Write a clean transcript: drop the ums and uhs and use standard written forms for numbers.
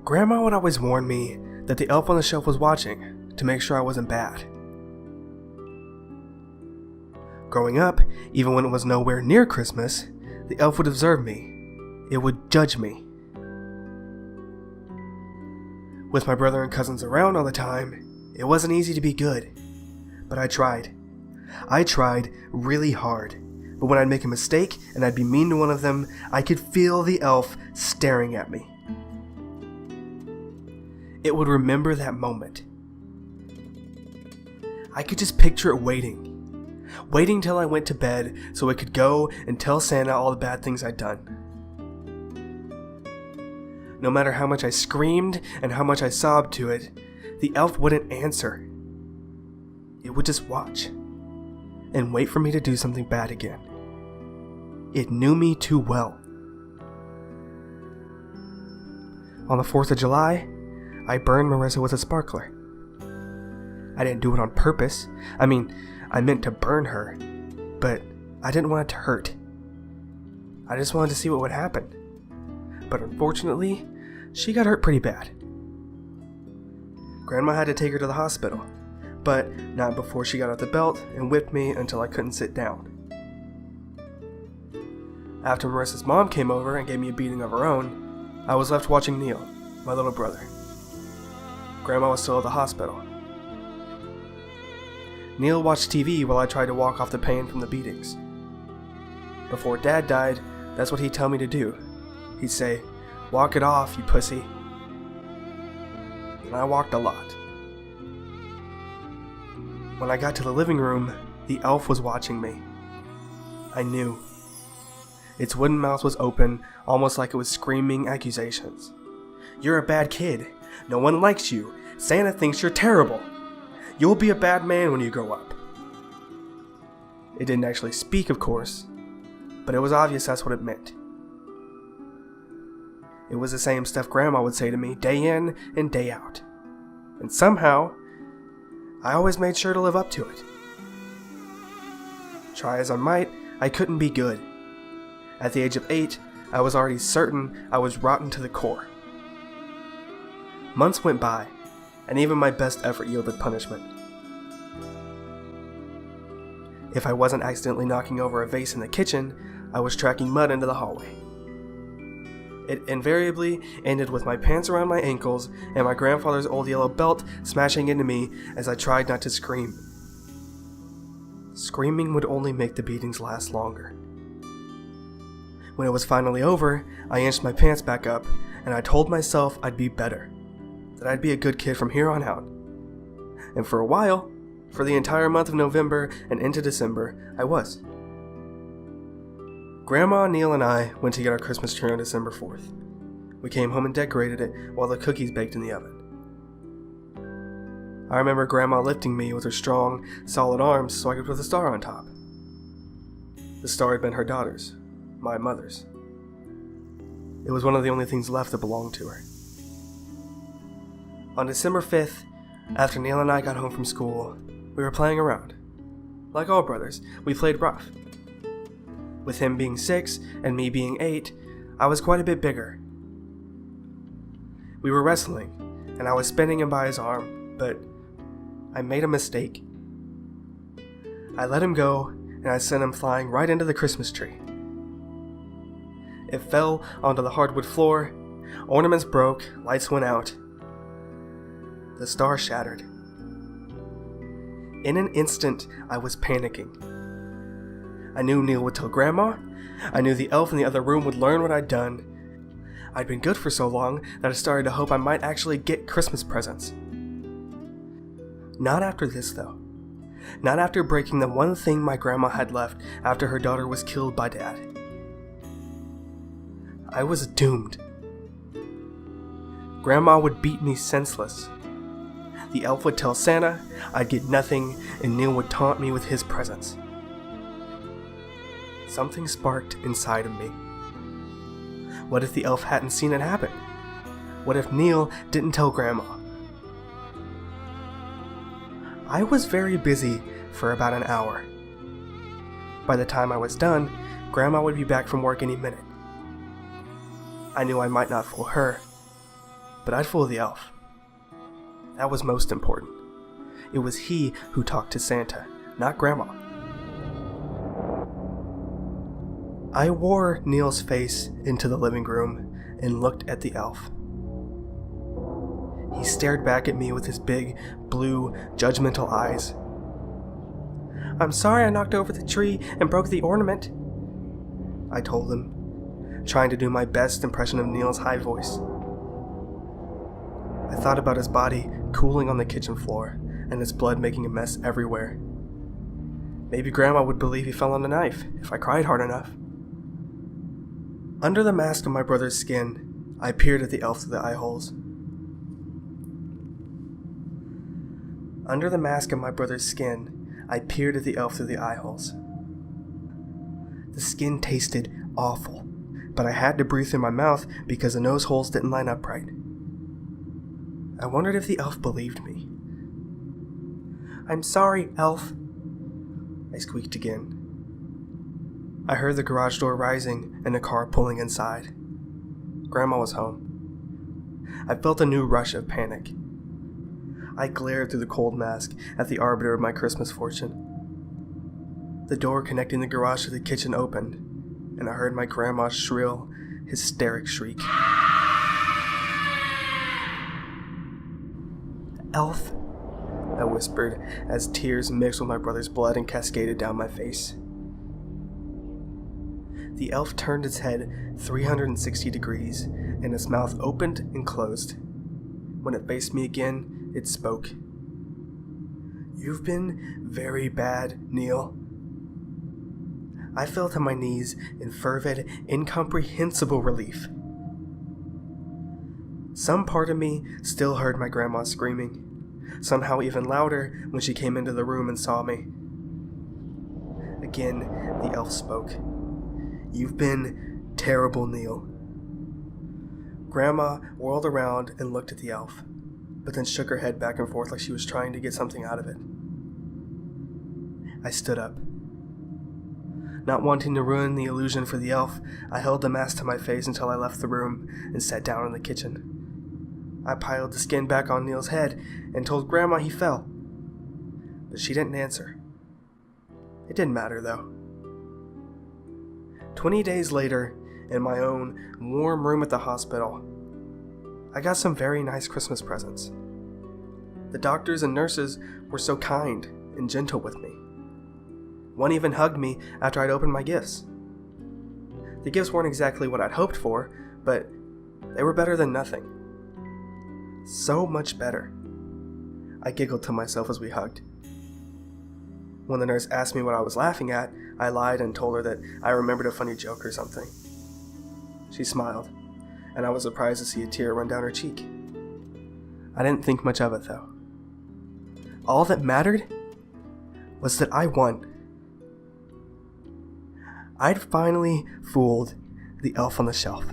Grandma would always warn me that the elf on the shelf was watching to make sure I wasn't bad. Growing up, even when it was nowhere near Christmas, the elf would observe me. It would judge me. With my brother and cousins around all the time, it wasn't easy to be good, but I tried. I tried really hard, but when I'd make a mistake and I'd be mean to one of them, I could feel the elf staring at me. It would remember that moment. I could just picture it waiting till I went to bed so it could go and tell Santa all the bad things I'd done. No matter how much I screamed and how much I sobbed to it, the elf wouldn't answer. It would just watch and wait for me to do something bad again. It knew me too well. On the 4th of July, I burned Marissa with a sparkler. I didn't do it on purpose. I meant to burn her, but I didn't want it to hurt. I just wanted to see what would happen. But unfortunately, she got hurt pretty bad. Grandma had to take her to the hospital, but not before she got out the belt and whipped me until I couldn't sit down. After Marissa's mom came over and gave me a beating of her own, I was left watching Neil, my little brother. Grandma was still at the hospital. Neil watched TV while I tried to walk off the pain from the beatings. Before Dad died, that's what he'd tell me to do. He'd say, "Walk it off, you pussy." And I walked a lot. When I got to the living room, the elf was watching me. I knew. Its wooden mouth was open, almost like it was screaming accusations. "You're a bad kid. No one likes you. Santa thinks you're terrible. You'll be a bad man when you grow up." It didn't actually speak, of course, but it was obvious that's what it meant. It was the same stuff Grandma would say to me day in and day out. And somehow, I always made sure to live up to it. Try as I might, I couldn't be good. At the age of 8, I was already certain I was rotten to the core. Months went by, and even my best effort yielded punishment. If I wasn't accidentally knocking over a vase in the kitchen, I was tracking mud into the hallway. It invariably ended with my pants around my ankles and my grandfather's old yellow belt smashing into me as I tried not to scream. Screaming would only make the beatings last longer. When it was finally over, I inched my pants back up, and I told myself I'd be better, that I'd be a good kid from here on out. And for a while, for the entire month of November and into December, I was. Grandma, Neil, and I went to get our Christmas tree on December 4th. We came home and decorated it while the cookies baked in the oven. I remember Grandma lifting me with her strong, solid arms so I could put the star on top. The star had been her daughter's, my mother's. It was one of the only things left that belonged to her. On December 5th, after Neil and I got home from school, we were playing around. Like all brothers, we played rough. With him being 6 and me being 8, I was quite a bit bigger. We were wrestling, and I was spinning him by his arm, but I made a mistake. I let him go, and I sent him flying right into the Christmas tree. It fell onto the hardwood floor, ornaments broke, lights went out. The star shattered. In an instant, I was panicking. I knew Neil would tell Grandma. I knew the elf in the other room would learn what I'd done. I'd been good for so long that I started to hope I might actually get Christmas presents. Not after this, though. Not after breaking the one thing my grandma had left after her daughter was killed by Dad. I was doomed. Grandma would beat me senseless. The elf would tell Santa I'd get nothing, and Neil would taunt me with his presents. Something sparked inside of me. What if the elf hadn't seen it happen? What if Neil didn't tell Grandma? I was very busy for about an hour. By the time I was done, Grandma would be back from work any minute. I knew I might not fool her, but I'd fool the elf. That was most important. It was he who talked to Santa, not Grandma. I wore Neil's face into the living room and looked at the elf. He stared back at me with his big, blue, judgmental eyes. "I'm sorry I knocked over the tree and broke the ornament," I told him, trying to do my best impression of Neil's high voice. I thought about his body cooling on the kitchen floor and his blood making a mess everywhere. Maybe Grandma would believe he fell on a knife if I cried hard enough. Under the mask of my brother's skin, I peered at the elf through the eye holes. Under the mask of my brother's skin, I peered at the elf through the eye holes. The skin tasted awful, but I had to breathe through my mouth because the nose holes didn't line up right. I wondered if the elf believed me. "I'm sorry, elf," I squeaked again. I heard the garage door rising and a car pulling inside. Grandma was home. I felt a new rush of panic. I glared through the cold mask at the arbiter of my Christmas fortune. The door connecting the garage to the kitchen opened, and I heard my grandma's shrill, hysteric shriek. "Elf," I whispered as tears mixed with my brother's blood and cascaded down my face. The elf turned its head 360 degrees, and its mouth opened and closed. When it faced me again, it spoke. "You've been very bad, Neil." I fell to my knees in fervid, incomprehensible relief. Some part of me still heard my grandma screaming, somehow even louder when she came into the room and saw me. Again, the elf spoke. "You've been terrible, Neil." Grandma whirled around and looked at the elf, but then shook her head back and forth like she was trying to get something out of it. I stood up. Not wanting to ruin the illusion for the elf, I held the mask to my face until I left the room and sat down in the kitchen. I piled the skin back on Neil's head and told Grandma he fell, but she didn't answer. It didn't matter, though. 20 days later, in my own warm room at the hospital, I got some very nice Christmas presents. The doctors and nurses were so kind and gentle with me. One even hugged me after I'd opened my gifts. The gifts weren't exactly what I'd hoped for, but they were better than nothing. So much better. I giggled to myself as we hugged. When the nurse asked me what I was laughing at, I lied and told her that I remembered a funny joke or something. She smiled, and I was surprised to see a tear run down her cheek. I didn't think much of it, though. All that mattered was that I won. I'd finally fooled the elf on the shelf.